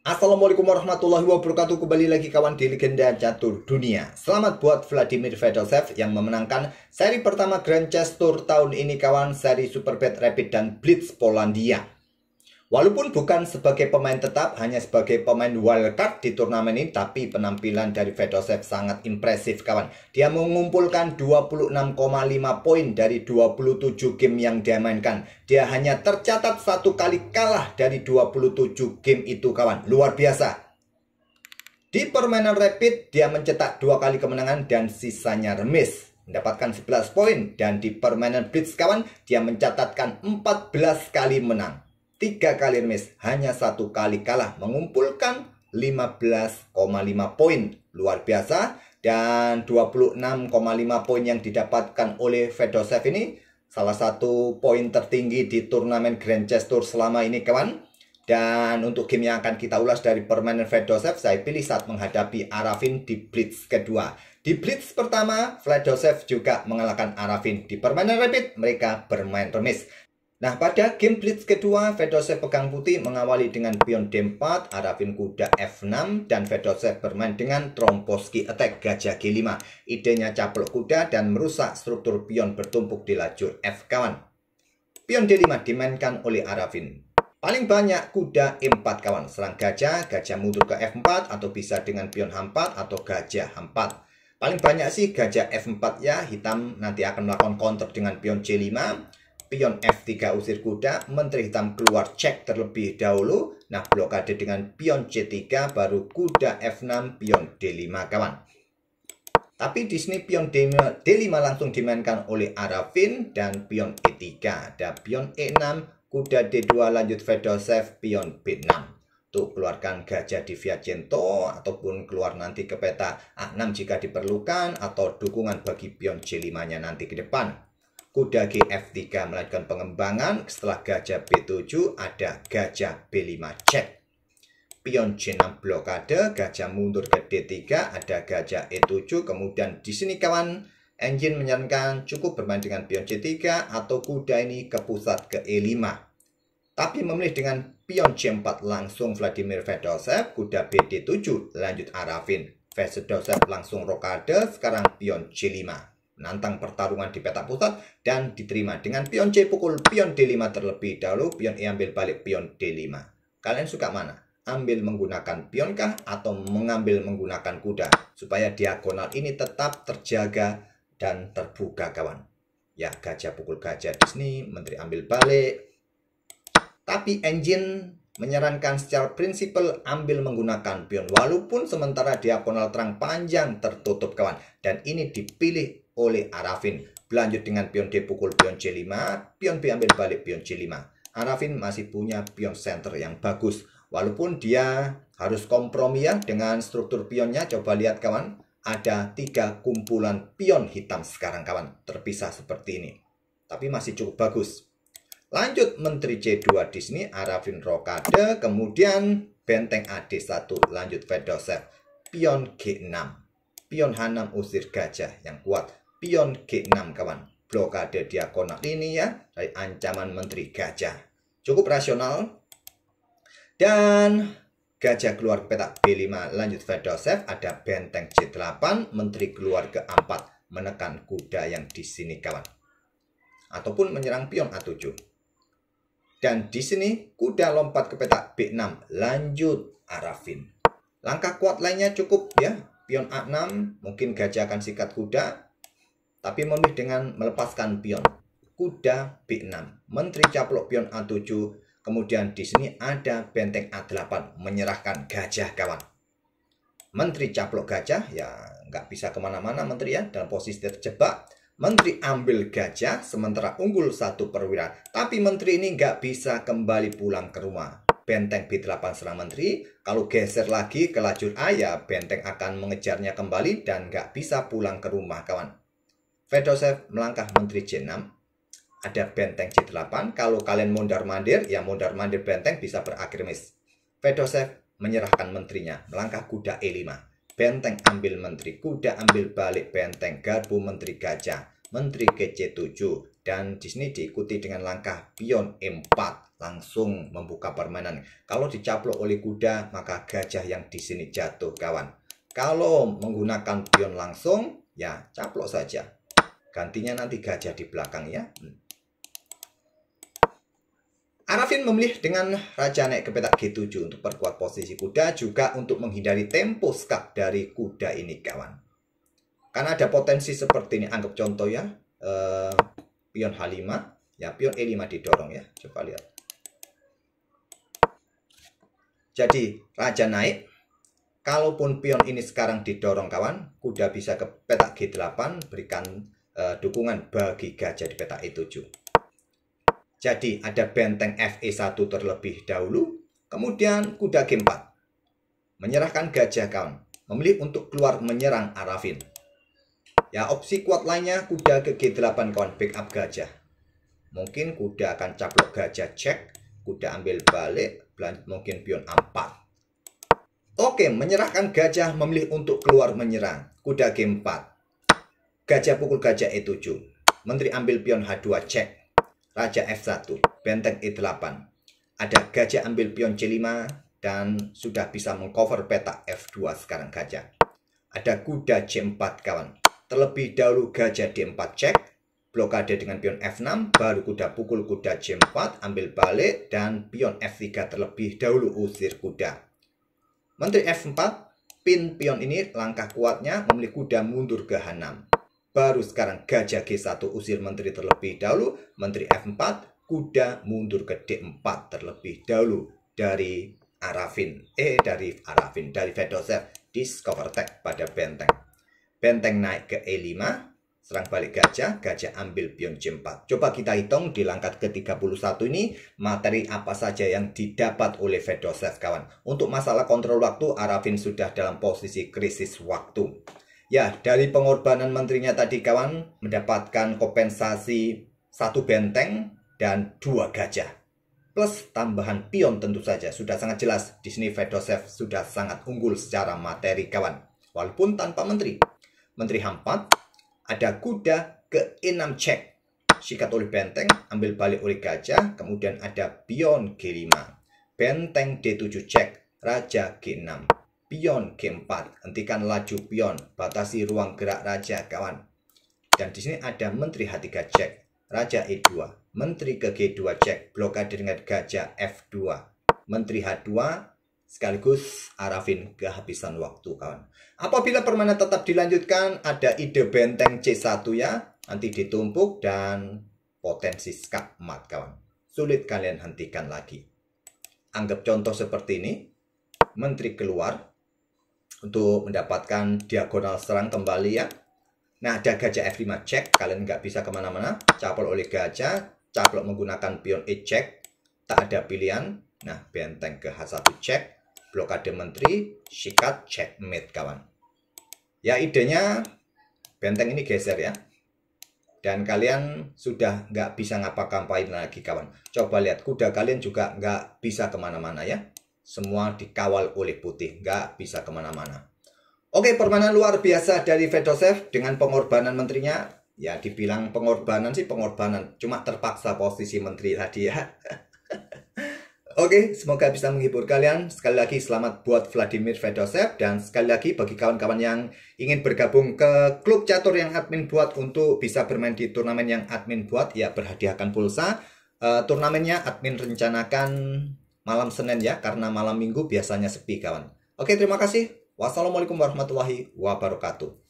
Assalamualaikum warahmatullahi wabarakatuh. Kembali lagi kawan di Legenda Catur Dunia. Selamat buat Vladimir Fedosev yang memenangkan seri pertama Grand Chess Tour tahun ini kawan, seri Superbet Rapid dan Blitz Polandia. Walaupun bukan sebagai pemain tetap, hanya sebagai pemain wildcard di turnamen ini, tapi penampilan dari Fedosev sangat impresif kawan. Dia mengumpulkan 26,5 poin dari 27 game yang dia mainkan. Dia hanya tercatat satu kali kalah dari 27 game itu kawan. Luar biasa. Di permainan rapid, dia mencetak 2 kali kemenangan dan sisanya remis, mendapatkan 11 poin. Dan di permainan blitz kawan, dia mencatatkan 14 kali menang, 3 kali remis, hanya 1 kali kalah, mengumpulkan 15,5 poin. Luar biasa. Dan 26,5 poin yang didapatkan oleh Fedosev ini salah satu poin tertinggi di turnamen Grand Chess Tour selama ini kawan. Dan untuk game yang akan kita ulas dari permainan Fedosev, saya pilih saat menghadapi Arafin di blitz kedua. Di blitz pertama, Fedosev juga mengalahkan Arafin. Di permainan rapid, mereka bermain remis. Nah, pada game blitz kedua, Fedosev pegang putih mengawali dengan pion D4, Arafin kuda F6, dan Fedosev bermain dengan Tromboski attack gajah G5. Idenya caplok kuda dan merusak struktur pion bertumpuk di lajur F kawan. Pion D5 dimainkan oleh Arafin. Paling banyak kuda E4 kawan, serang gajah, gajah mundur ke F4, atau bisa dengan pion H4 atau gajah H4. Paling banyak sih gajah F4 ya, hitam nanti akan melakukan counter dengan pion C5. Pion F3 usir kuda, menteri hitam keluar cek terlebih dahulu. Nah, blokade dengan pion C3, baru kuda F6, pion D5 kawan. Tapi di sini pion D5 langsung dimainkan oleh Arafin dan pion E3. Ada pion E6, kuda D2 lanjut Fedosev, pion B6. Tuh, keluarkan gajah di Viacento ataupun keluar nanti ke peta A6 jika diperlukan, atau dukungan bagi pion C5-nya nanti ke depan. Kuda G F3 melanjutkan pengembangan. Setelah gajah B7 ada gajah B5 cek. Pion C6 blokade, gajah mundur ke D3, ada gajah E7. Kemudian di sini kawan, engine menyarankan cukup bermain dengan pion C3 atau kuda ini ke pusat ke E5. Tapi memilih dengan pion C4 langsung Vladimir Fedosev, kuda BD7 lanjut Arafin. Fedosev langsung rokade, sekarang pion C5. Menantang pertarungan di peta pusat dan diterima dengan pion C pukul pion D5 terlebih dahulu, pion E ambil balik pion D5. Kalian suka mana? Ambil menggunakan pion kah atau mengambil menggunakan kuda? Supaya diagonal ini tetap terjaga dan terbuka kawan. Ya, gajah pukul gajah di sini, menteri ambil balik. Tapi engine menyarankan secara prinsipal ambil menggunakan pion, walaupun sementara diagonal terang panjang tertutup kawan. Dan ini dipilih oleh Arafin. Berlanjut dengan pion D pukul pion C5, pion B ambil balik pion C5. Arafin masih punya pion center yang bagus, walaupun dia harus kompromi ya dengan struktur pionnya. Coba lihat kawan, ada 3 kumpulan pion hitam sekarang kawan, terpisah seperti ini, tapi masih cukup bagus. Lanjut menteri C2 di sini, Arafin rokade, kemudian benteng AD1 lanjut Fedosev, pion G6, pion H6 usir gajah yang kuat, pion G6 kawan, blokade diagonal ini ya, dari ancaman menteri gajah. Cukup rasional. Dan gajah keluar ke peta B5 lanjut Fedosev, ada benteng C8, menteri keluar ke A4, menekan kuda yang di sini kawan, ataupun menyerang pion A7. Dan di sini kuda lompat ke peta B6 lanjut Arafin. Langkah kuat lainnya cukup ya, pion A6, mungkin gajah akan sikat kuda, tapi memilih dengan melepaskan pion. Kuda B6, menteri caplok pion A7, kemudian di sini ada benteng A8, menyerahkan gajah kawan. Menteri caplok gajah, ya nggak bisa kemana-mana menteri ya, dalam posisi terjebak. Menteri ambil gajah, sementara unggul 1 perwira. Tapi menteri ini nggak bisa kembali pulang ke rumah. Benteng B8 serang menteri, kalau geser lagi ke lajur A ya benteng akan mengejarnya kembali dan nggak bisa pulang ke rumah kawan. Fedosev melangkah menteri C6, ada benteng C8, kalau kalian mondar-mandir ya mondar-mandir benteng bisa berakhir miss. Fedosev menyerahkan menterinya, melangkah kuda E5, benteng ambil menteri, kuda ambil balik benteng, garbu menteri gajah, menteri ke C7, dan di sini diikuti dengan langkah pion E4 langsung membuka permainan. Kalau dicaplok oleh kuda, maka gajah yang di sini jatuh, kawan. Kalau menggunakan pion langsung, ya caplok saja. Gantinya nanti gajah di belakang ya. Arafin memilih dengan raja naik ke petak G7 untuk perkuat posisi kuda, juga untuk menghindari tempo skak dari kuda ini, kawan. Karena ada potensi seperti ini, anggap contoh ya, pion H5, ya pion E5 didorong ya, coba lihat. Jadi raja naik, kalaupun pion ini sekarang didorong, kawan, kuda bisa ke petak G8, berikan dukungan bagi gajah di petak E7. Jadi ada benteng Fe1 terlebih dahulu, kemudian kuda G4. Menyerahkan gajah, kawan. Memilih untuk keluar menyerang Arafin. Ya, opsi kuat lainnya kuda ke G8, kawan, backup gajah. Mungkin kuda akan caplok gajah cek, kuda ambil balik, mungkin pion A4. Oke, menyerahkan gajah, memilih untuk keluar menyerang. Kuda G4. Gajah pukul gajah E7. Menteri ambil pion H2 cek. Raja F1, benteng E8. Ada gajah ambil pion C5 dan sudah bisa mengcover petak F2 sekarang gajah. Ada kuda C4, kawan. Terlebih dahulu gajah D4 cek, blokade dengan pion F6, baru kuda pukul kuda C4, ambil balik, dan pion F3 terlebih dahulu usir kuda. Menteri F4, pin pion ini langkah kuatnya memilih kuda mundur ke H6. Baru sekarang gajah G1 usir menteri terlebih dahulu, menteri F4, kuda mundur ke D4 terlebih dahulu dari Fedosev, discover tag pada benteng. Benteng naik ke E5, serang balik gajah, gajah ambil pion C4. Coba kita hitung di langkah ke-31 ini, materi apa saja yang didapat oleh Fedosev, kawan. Untuk masalah kontrol waktu, Arafin sudah dalam posisi krisis waktu. Ya, dari pengorbanan menterinya tadi, kawan, mendapatkan kompensasi 1 benteng dan 2 gajah. Plus tambahan pion tentu saja. Sudah sangat jelas, di sini Fedosev sudah sangat unggul secara materi, kawan. Walaupun tanpa menteri. Menteri H4, ada kuda ke E6 cek. Sikat oleh benteng, ambil balik oleh gajah, kemudian ada pion G5. Benteng D7 cek, raja G6. Pion G4, hentikan laju pion, batasi ruang gerak raja, kawan. Dan di sini ada menteri H3 cek, raja E2, menteri ke G2 cek, blokade dengan gajah F2, menteri H2, sekaligus Arafin kehabisan waktu, kawan. Apabila permainan tetap dilanjutkan, ada ide benteng C1 ya, nanti ditumpuk dan potensi skak mat, kawan. Sulit kalian hentikan lagi. Anggap contoh seperti ini, menteri keluar untuk mendapatkan diagonal serang kembali ya. Nah, ada gajah F5 cek, kalian nggak bisa kemana-mana, caplok oleh gajah, caplok menggunakan pion E cek, tak ada pilihan. Nah, benteng ke H1 cek, blokade menteri, sikat, checkmate, kawan. Ya, idenya benteng ini geser ya. Dan kalian sudah nggak bisa ngapa-ngapain lagi, kawan. Coba lihat, kuda kalian juga nggak bisa kemana-mana ya. Semua dikawal oleh putih, nggak bisa kemana-mana. Oke, permainan luar biasa dari Fedosev dengan pengorbanan menterinya. Ya, dibilang pengorbanan sih pengorbanan, cuma terpaksa posisi menteri tadi ya. Oke, semoga bisa menghibur kalian. Sekali lagi selamat buat Vladimir Fedosev. Dan sekali lagi bagi kawan-kawan yang ingin bergabung ke klub catur yang admin buat untuk bisa bermain di turnamen yang admin buat, ya berhadiahkan pulsa. Turnamennya admin rencanakan malam Senin ya, karena malam Minggu biasanya sepi, kawan. Oke, terima kasih. Wassalamualaikum warahmatullahi wabarakatuh.